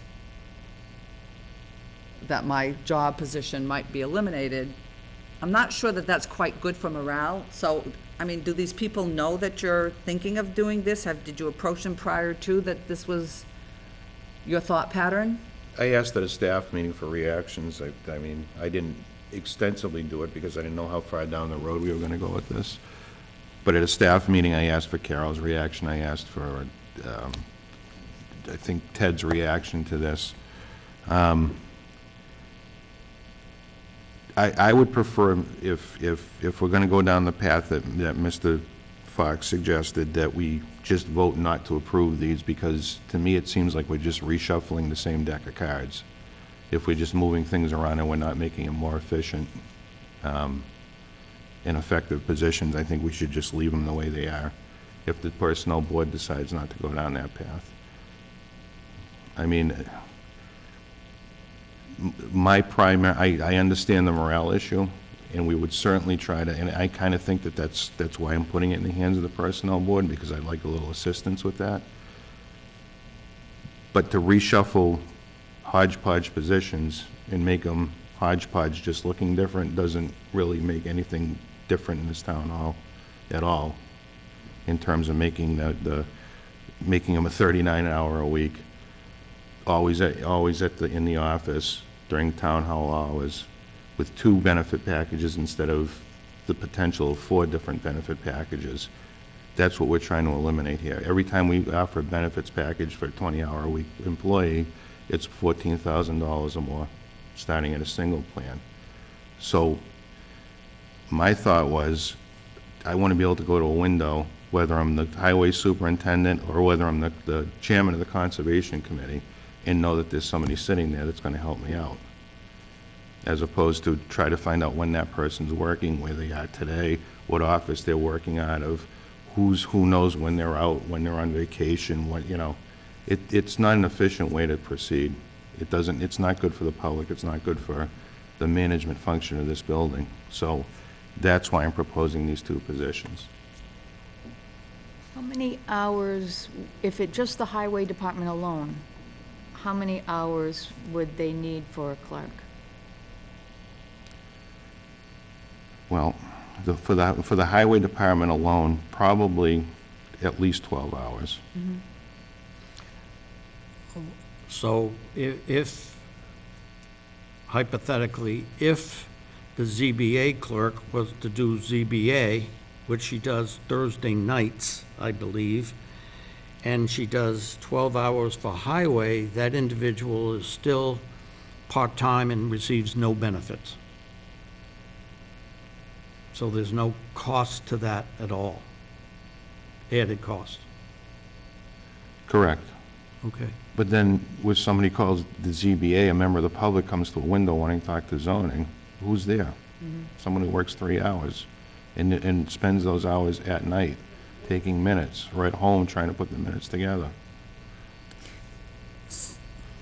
that my job position might be eliminated, I'm not sure that that's quite good for morale. So, I mean, do these people know that you're thinking of doing this? Did you approach them prior to that this was your thought pattern? I asked at a staff meeting for reactions. I mean, I didn't extensively do it because I didn't know how far down the road we were gonna go with this. But at a staff meeting, I asked for Carol's reaction. I asked for, I think, Ted's reaction to this. I would prefer, if we're gonna go down the path that Mr. Fox suggested, that we just vote not to approve these, because to me, it seems like we're just reshuffling the same deck of cards. If we're just moving things around and we're not making them more efficient and effective positions, I think we should just leave them the way they are, if the personnel board decides not to go down that path. I mean, my primary, I understand the morale issue, and we would certainly try to, and I kind of think that that's why I'm putting it in the hands of the personnel board, because I'd like a little assistance with that. But to reshuffle hodgepodge positions and make them hodgepodge just looking different doesn't really make anything different in this town hall at all, in terms of making making them a 39-hour a week, always in the office during town hall hours, with 2 benefit packages instead of the potential of 4 different benefit packages. That's what we're trying to eliminate here. Every time we offer a benefits package for a 20-hour-a-week employee, it's $14,000 or more, starting at a single plan. So my thought was, I want to be able to go to a window, whether I'm the highway superintendent or whether I'm the chairman of the conservation committee, and know that there's somebody sitting there that's going to help me out, as opposed to try to find out when that person's working, where they are today, what office they're working out of, who knows when they're out, when they're on vacation, what, you know. It's not an efficient way to proceed. It's not good for the public, it's not good for the management function of this building. So that's why I'm proposing these 2 positions. How many hours, if it's just the highway department alone, how many hours would they need for a clerk? Well, for the highway department alone, probably at least 12 hours. Mm-hmm. So if, hypothetically, if the ZBA clerk was to do ZBA, which she does Thursday nights, I believe, and she does 12 hours for highway, that individual is still part-time and receives no benefits. So there's no cost to that at all, added cost. Correct. Okay. But then, when somebody calls the ZBA, a member of the public comes to a window wanting to talk to zoning, who's there? Mm-hmm. Someone who works 3 hours and spends those hours at night, taking minutes, or at home trying to put the minutes together.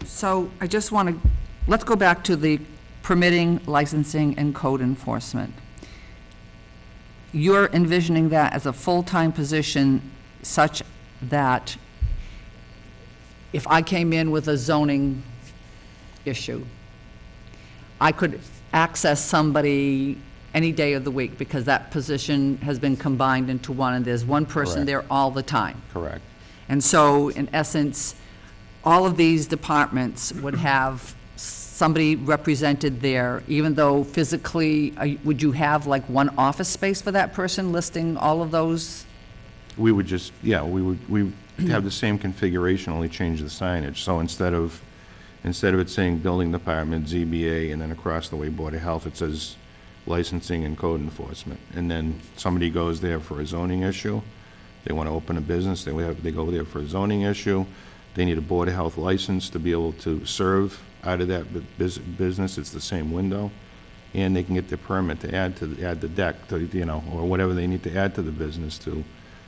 So I just want to, let's go back to the permitting, licensing, and code enforcement. You're envisioning that as a full-time position such that if I came in with a zoning issue, I could access somebody any day of the week, because that position has been combined into one, and there's one person Correct. there all the time. Correct. And so, in essence, all of these departments would have somebody represented there, even though physically, would you have like one office space for that person listing all of those? We would just, yeah, we would have the same configuration, only change the signage. So instead of it saying building department, ZBA, and then across the way Board of Health, it says licensing and code enforcement. And then somebody goes there for a zoning issue, they want to open a business, they go there for a zoning issue, they need a Board of Health license to be able to serve out of that business, it's the same window, and they can get their permit to add the deck, to, you know, or whatever they need to add to the business to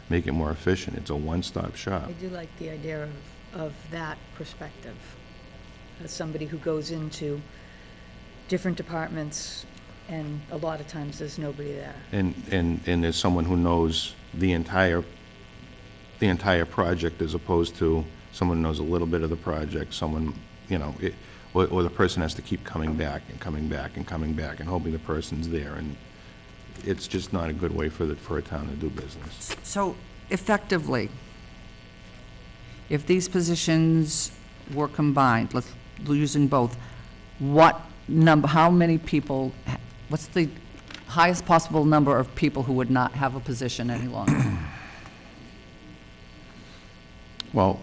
make it more efficient. It's a one-stop shop. I do like the idea of that perspective, as somebody who goes into different departments, and a lot of times there's nobody there. And there's someone who knows the entire project as opposed to someone who knows a little bit of the project, someone, or the person has to keep coming back and coming back and coming back and hoping the person's there, and it's just not a good way for a town to do business. So effectively, if these positions were combined, let's, using both, how many people, what's the highest possible number of people who would not have a position any longer? Well,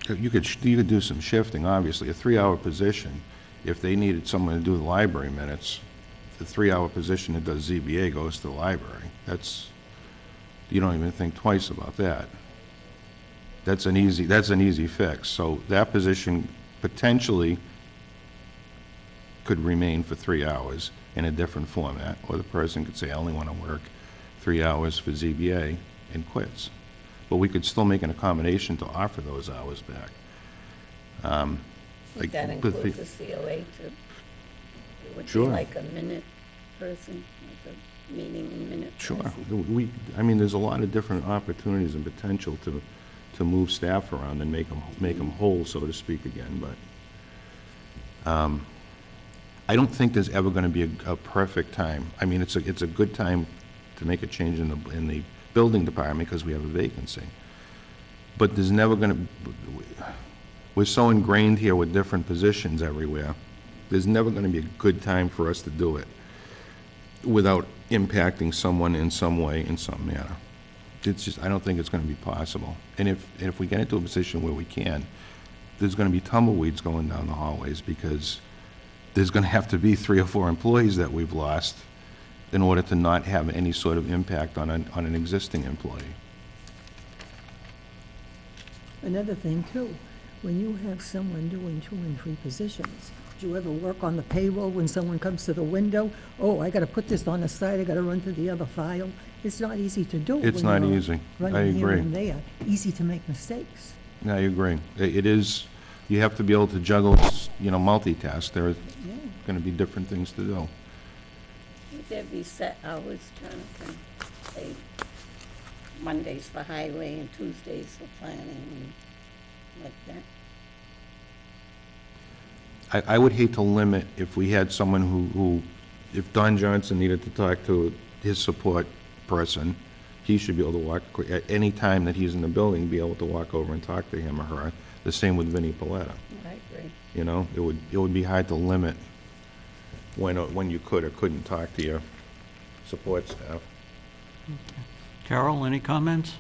you could do some shifting, obviously. A 3-hour position, if they needed someone to do the library minutes, the 3-hour position that does ZBA goes to the library. You don't even think twice about that. That's an easy fix. So that position potentially could remain for 3 hours in a different format, or the person could say, I only want to work 3 hours for ZBA, and quits. But we could still make an accommodation to offer those hours back. Would that include the COA too? It would be Sure. like a minute person, like a meeting and minute Sure. person. There's a lot of different opportunities and potential to move staff around and make them whole, so to speak, again, but I don't think there's ever gonna be a perfect time. I mean, it's a good time to make a change in the building department because we have a vacancy. But there's never gonna, we're so ingrained here with different positions everywhere, there's never gonna be a good time for us to do it without impacting someone in some way, in some manner. It's just, I don't think it's gonna be possible. And if we get into a position where we can, there's gonna be tumbleweeds going down the hallways because there's gonna have to be 3 or 4 employees that we've lost in order to not have any sort of impact on an existing employee. Another thing too, when you have someone doing 2 and 3 positions, do you ever work on the payroll when someone comes to the window? Oh, I gotta put this on the side, I gotta run to the other file. It's not easy to do. It's when not you're easy. I running here agree. and there. Easy to make mistakes. I agree. It is, you have to be able to juggle, multitask. There are Yeah. gonna be different things to do. Would there be set hours, Jonathan? Say Mondays for highway and Tuesdays for planning and like that? I would hate to limit if we had someone who, if Don Johnson needed to talk to his support person, he should be able to walk, at any time that he's in the building, be able to walk over and talk to him or her. The same with Vinnie Paletta. I agree. It would be hard to limit when you could or couldn't talk to your support staff. Carol, any comments?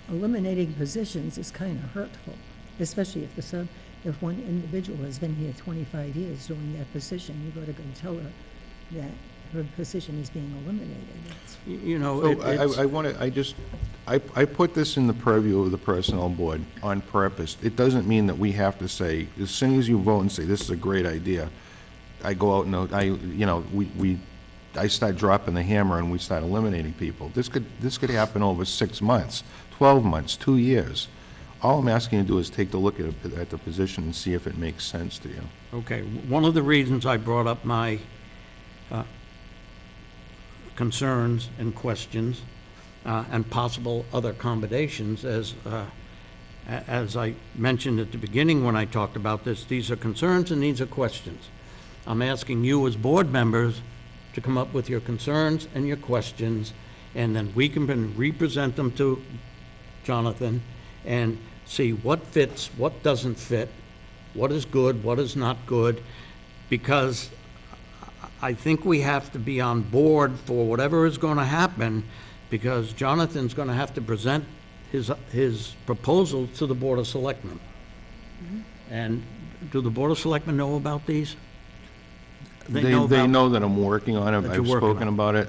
Eliminating positions is kind of hurtful, especially if one individual has been here 25 years doing that position. You gotta go and tell her that her position is being eliminated. I put this in the purview of the Personnel Board on purpose. It doesn't mean that we have to say, as soon as you vote and say, this is a great idea, I go out and I start dropping the hammer and we start eliminating people. This could happen over 6 months, 12 months, 2 years. All I'm asking you to do is take a look at the position and see if it makes sense to you. Okay, one of the reasons I brought up my concerns and questions and possible other accommodations, as I mentioned at the beginning when I talked about this, these are concerns and these are questions. I'm asking you as board members to come up with your concerns and your questions, and then we can represent them to Jonathan and see what fits, what doesn't fit, what is good, what is not good, because I think we have to be on board for whatever is going to happen, because Jonathan's going to have to present his proposal to the Board of Selectmen. And do the Board of Selectmen know about these? They know that I'm working on it. That I've you're working spoken on. about it.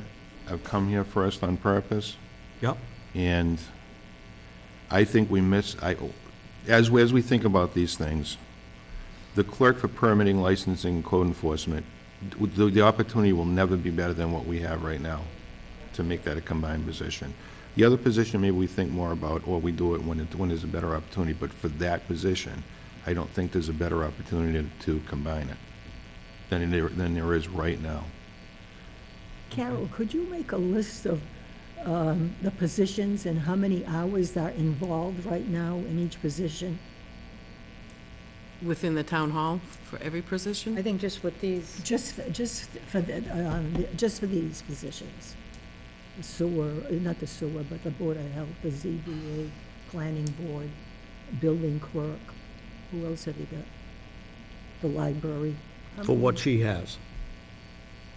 I've come here first on purpose. Yep. And I think as we think about these things, the clerk for permitting, licensing, and code enforcement, the opportunity will never be better than what we have right now to make that a combined position. The other position, maybe we think more about, or we do it when there's a better opportunity, but for that position, I don't think there's a better opportunity to combine it than there is right now. Carol, could you make a list of the positions and how many hours are involved right now in each position? Within the town hall for every position? I think just with these, Just for these positions? The sewer, not the sewer, but the Board of Health, the ZBA, Planning Board, Building Clerk. Who else have you got? The library. How For what many? she has.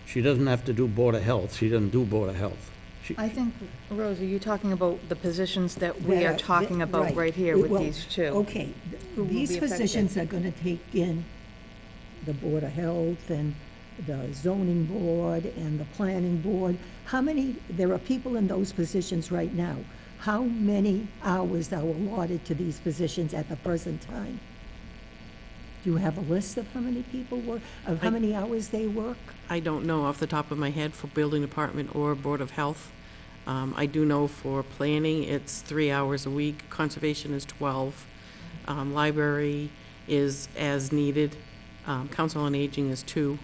She doesn't have to do Board of Health. She doesn't do Board of Health. I think, Rose, are you talking about the positions that we are That- talking about right here with Well, these two? Okay, Who will these be affected? positions are gonna take in the Board of Health and the zoning board and the planning board. How many, there are people in those positions right now. How many hours are allotted to these positions at the present time? Do you have a list of how many people work, of how I- many hours they work? I don't know off the top of my head for building department or Board of Health. I do know for planning, it's 3 hours a week. Conservation is 12. Library is as needed. Council on Aging is 2.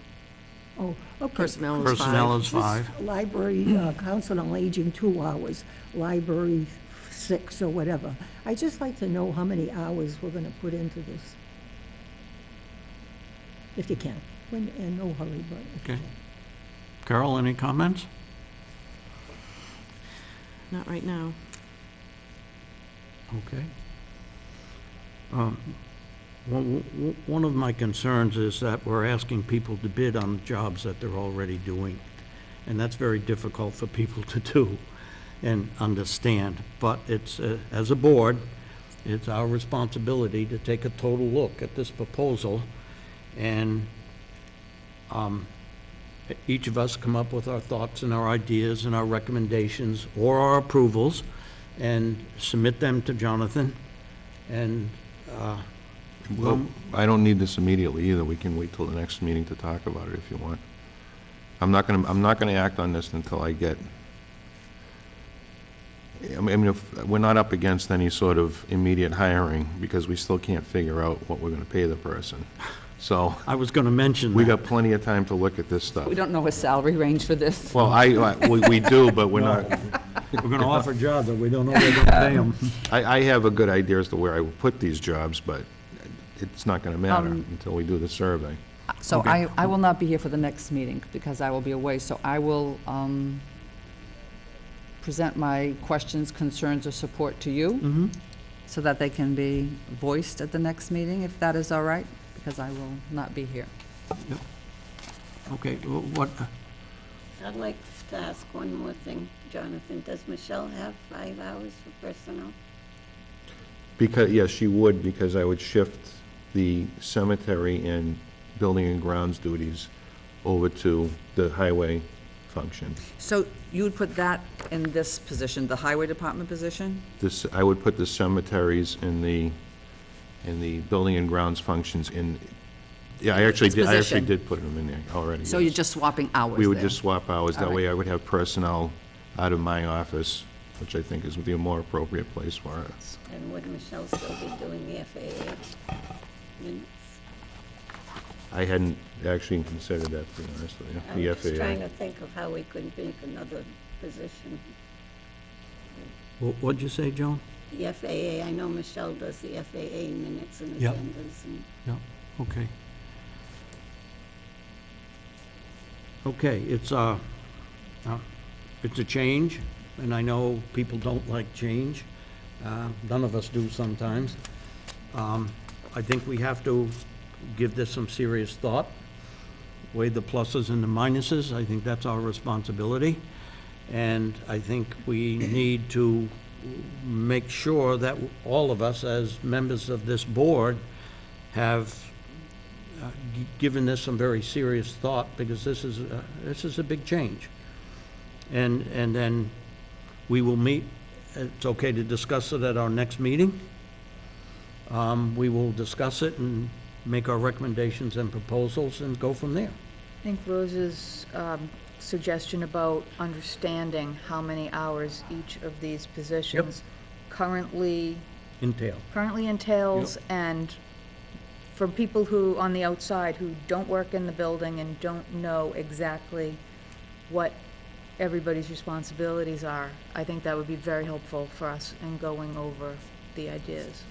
Oh, okay. Personnel is 5. Personnel is This 5. Library, Council on Aging, 2 hours. Library, 6 or whatever. I'd just like to know how many hours we're gonna put into this. If you can. In no hurry, but if you Okay. can. Carol, any comments? Not right now. Okay. One of my concerns is that we're asking people to bid on jobs that they're already doing, and that's very difficult for people to do and understand. But it's, as a board, it's our responsibility to take a total look at this proposal, and each of us come up with our thoughts and our ideas and our recommendations or our approvals, and submit them to Jonathan, and Well, I don't need this immediately either. We can wait till the next meeting to talk about it if you want. I'm not gonna act on this until I get, I mean, if, we're not up against any sort of immediate hiring, because we still can't figure out what we're gonna pay the person. So, I was going to mention we that. got plenty of time to look at this stuff. We don't know a salary range for this. Well, we do, but we're not, We're going to offer jobs, but we don't know where we're going to pay them. I have a good idea as to where I will put these jobs, but it's not gonna matter until we do the survey. So Okay. I will not be here for the next meeting because I will be away, so I will present my questions, concerns, or support to you so that they can be voiced at the next meeting, if that is all right, because I will not be here. Okay, what, I'd like to ask one more thing, Jonathan. Does Michelle have 5 hours for personnel? Because, yes, she would, because I would shift the cemetery and building and grounds duties over to the highway function. So you would put that in this position, the highway department position? This, I would put the cemeteries and the building and grounds functions in, yeah, I actually Position. did put them in there already, So yes. you're just swapping hours We would there. just swap hours, that All way I would have personnel out of my office, which I think is the more appropriate place for it. And would Michelle still be doing the FAA minutes? I hadn't actually considered that, to be honest with you, I'm the just trying FAA. to think of how we could make another position. what'd you say, Joan? The FAA, I know Michelle does the FAA minutes and Yep. agendas and Okay. Okay, it's a change, and I know people don't like change. None of us do sometimes. I think we have to give this some serious thought, weigh the pluses and the minuses. I think that's our responsibility. And I think we need to make sure that all of us, as members of this board, have given this some very serious thought, because this is a big change. And then we will meet, it's okay to discuss it at our next meeting. We will discuss it and make our recommendations and proposals and go from there. I think Rose's suggestion about understanding how many hours each of these positions currently Entail. entails, and for people who, on the outside, who don't work in the building and don't know exactly what everybody's responsibilities are, I think that would be very helpful for us in going over the ideas.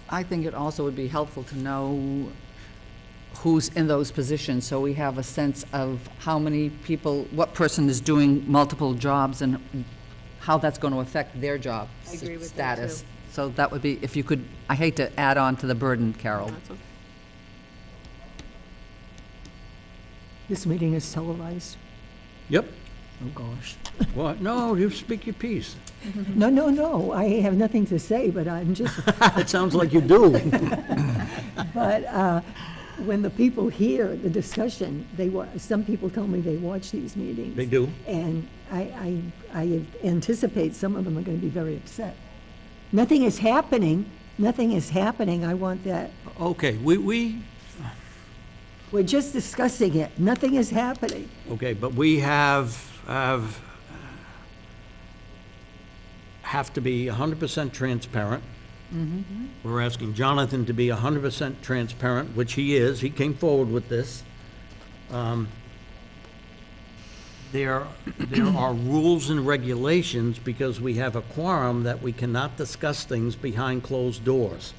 I think it also would be helpful to know who's in those positions, so we have a sense of how many people, what person is doing multiple jobs and how that's going to affect their job I agree with that, status. too. So that would be, if you could, I hate to add on to the burden, Carol. That's okay. This meeting is televised. Yep. Oh, gosh. What? No, you speak your piece. No, no, no, I have nothing to say, but I'm just, It sounds like you do. but when the people hear the discussion, some people tell me they watch these meetings. They do. And I anticipate some of them are going to be very upset. Nothing is happening, I want that, Okay, we're just discussing it, nothing is happening. okay, but we have to be 100% transparent. We're asking Jonathan to be 100% transparent, which he is. He came forward with this. There are rules and regulations, because we have a quorum, that we cannot discuss things behind closed doors.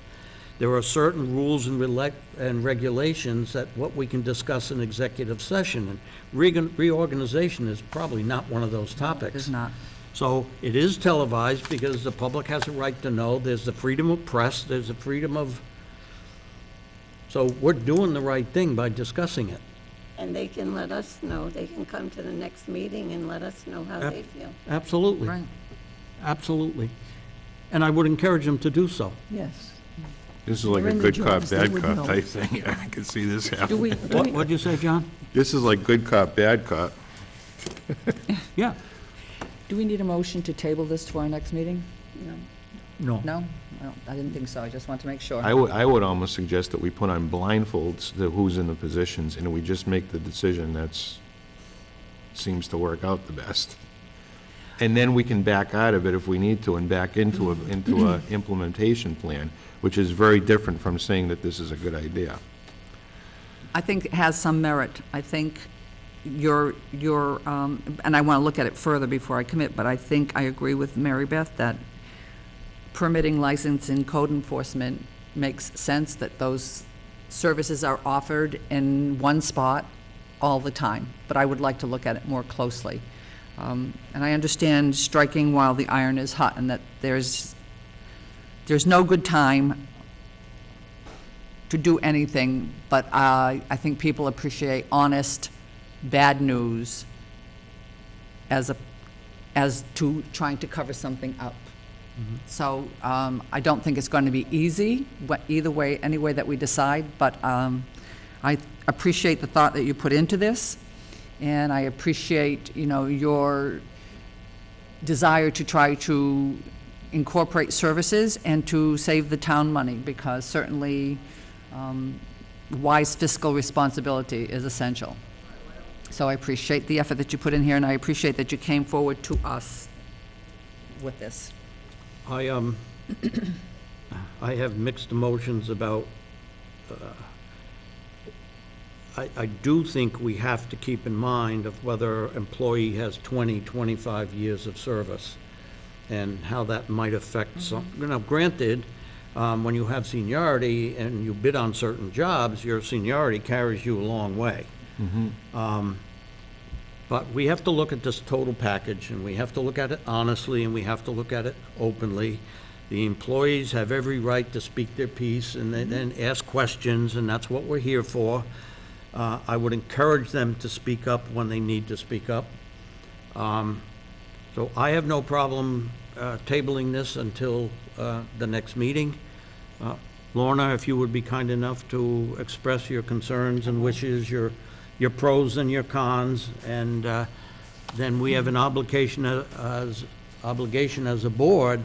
There are certain rules and regulations that what we can discuss in executive session, and reorganization is probably not one of those topics. It's not. So it is televised because the public has a right to know. There's the freedom of press, there's the freedom of, so we're doing the right thing by discussing it. And they can let us know, they can come to the next meeting and let us know how they feel. Absolutely. Right. Absolutely. And I would encourage them to do so. Yes. This is like They're a in the good cop, jobs, they bad would cop know. type thing. I can see this Do happening. we, What'd you say, John? This is like good cop, bad cop. Yeah. do we need a motion to table this to our next meeting? No. No. No? I didn't think so, I just want to make sure. I would almost suggest that we put on blindfolds to who's in the positions, and we just make the decision seems to work out the best. And then we can back out of it if we need to, and back into a implementation plan, which is very different from saying that this is a good idea. I think it has some merit. I think your and I want to look at it further before I commit, but I think I agree with Mary Beth that permitting, licensing, code enforcement makes sense, that those services are offered in one spot all the time, but I would like to look at it more closely. And I understand striking while the iron is hot, and that there's no good time to do anything, but I think people appreciate honest, bad news as to trying to cover something up. So I don't think it's going to be easy, either way, any way that we decide, but I appreciate the thought that you put into this, and I appreciate, your desire to try to incorporate services and to save the town money, because certainly wise fiscal responsibility is essential. So I appreciate the effort that you put in here, and I appreciate that you came forward to us with this. I have mixed emotions about, I do think we have to keep in mind of whether employee has 20, 25 years of service, and how that might affect some, granted, when you have seniority and you bid on certain jobs, your seniority carries you a long way. But we have to look at this total package, and we have to look at it honestly, and we have to look at it openly. The employees have every right to speak their piece and then ask questions, and that's what we're here for. I would encourage them to speak up when they need to speak up. So I have no problem tabling this until the next meeting. Lorna, if you would be kind enough to express your concerns and wishes, your pros and your cons, and then we have an obligation as a board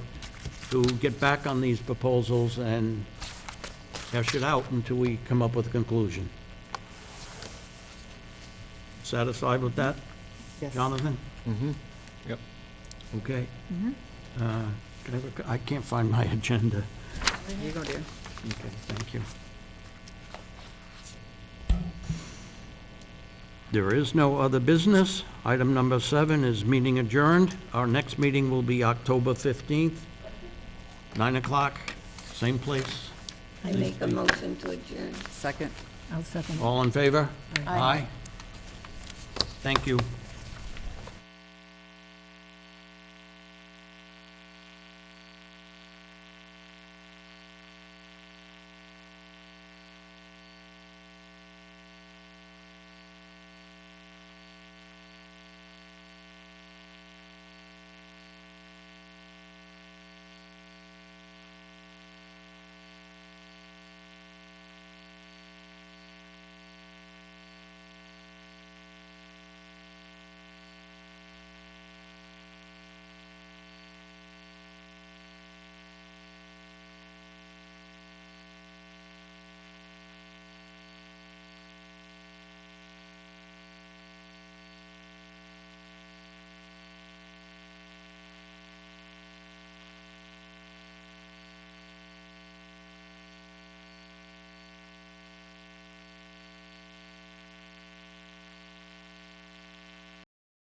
to get back on these proposals and hash it out until we come up with a conclusion. Satisfied with that? Yes. Jonathan? Yep. Okay. I can't find my agenda. Here you go, dear. Okay, thank you. There is no other business. Item number 7 is meeting adjourned. Our next meeting will be October 15th, 9 o'clock, same place. I make a motion to adjourn. Second. I'll second it. All in favor? Aye. Thank you.